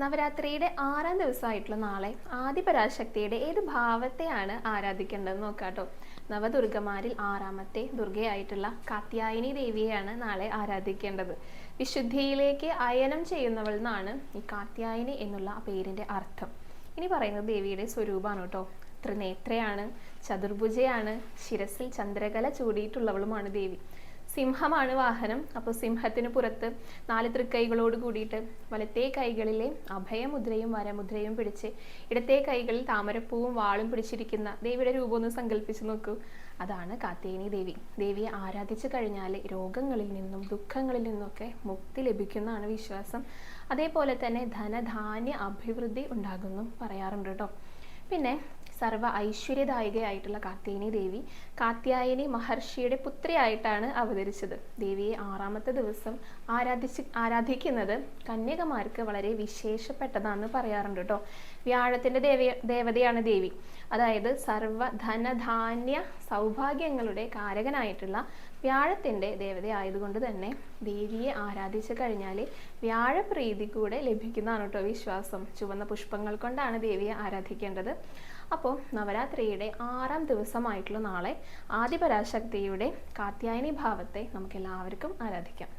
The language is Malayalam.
നവരാത്രിയുടെ 6ാം ദിവസമായിട്ടുള്ള നാളെ ആദിപരാശക്തിയുടെ ഏത് ഭാവത്തെയാണ് ആരാധിക്കേണ്ടതെന്ന് നോക്കാട്ടോ. നവദുർഗമാരിൽ 6ാമത്തെ ദുർഗയായിട്ടുള്ള കാത്യായനി ദേവിയെയാണ് നാളെ ആരാധിക്കേണ്ടത്. വിശുദ്ധിയിലേക്ക് അയനം ചെയ്യുന്നവൾ എന്നാണ് ഈ കാത്യായനി എന്നുള്ള പേരിന്റെ അർത്ഥം. ഇനി പറയുന്നത് ദേവിയുടെ സ്വരൂപമാണ് കേട്ടോ. ത്രിനേത്രയാണ്, ചതുർഭുജയാണ്, ശിരസിൽ ചന്ദ്രകല ചൂടിയിട്ടുള്ളവളുമാണ് ദേവി. സിംഹമാണ് വാഹനം. അപ്പോൾ സിംഹത്തിന് പുറത്ത് 4 തൃക്കൈകളോട് കൂടിയിട്ട് വലത്തെ കൈകളിലെ അഭയമുദ്രയും വരമുദ്രയും പിടിച്ച് ഇടത്തെ കൈകളിൽ താമരപ്പൂവും വാളും പിടിച്ചിരിക്കുന്ന ദേവിയുടെ രൂപം ഒന്ന് സങ്കല്പിച്ച് നോക്കൂ. അതാണ് കാത്യായനി ദേവി. ദേവിയെ ആരാധിച്ചു കഴിഞ്ഞാൽ രോഗങ്ങളിൽ നിന്നും ദുഃഖങ്ങളിൽ നിന്നൊക്കെ മുക്തി ലഭിക്കുന്നതാണ് വിശ്വാസം. അതേപോലെ തന്നെ ധനധാന്യ അഭിവൃദ്ധി ഉണ്ടാകുന്നു പറയാറുണ്ട് കേട്ടോ. പിന്നെ സർവ്വ ഐശ്വര്യദായികയായിട്ടുള്ള കാത്യായനി ദേവി കാത്യായനി മഹർഷിയുടെ പുത്രിയായിട്ടാണ് അവതരിച്ചത്. ദേവിയെ 6ാമത്തെ ദിവസം ആരാധിക്കുന്നത് കന്യകമാർക്ക് വളരെ വിശേഷപ്പെട്ടതാണെന്ന് പറയാറുണ്ട് കേട്ടോ. വ്യാഴത്തിന്റെ ദേവതയാണ് ദേവി. അതായത് സർവ്വ ധനധാന്യ സൗഭാഗ്യങ്ങളുടെ കാരകനായിട്ടുള്ള വ്യാഴത്തിന്റെ ദേവതയായതുകൊണ്ട് തന്നെ ദേവിയെ ആരാധിച്ചു കഴിഞ്ഞാൽ വ്യാഴപ്രീതി കൂടെ ലഭിക്കുന്നതാണ് കേട്ടോ വിശ്വാസം. ചുവന്ന പുഷ്പങ്ങൾ കൊണ്ടാണ് ദേവിയെ ആരാധിക്കേണ്ടത്. അപ്പോൾ നവരാത്രിയുടെ 6ാം ദിവസമായിട്ടുള്ള നാളെ ആദിപരാശക്തിയുടെ കാത്യായനി ഭാവത്തെ നമുക്ക് എല്ലാവർക്കും ആരാധിക്കാം.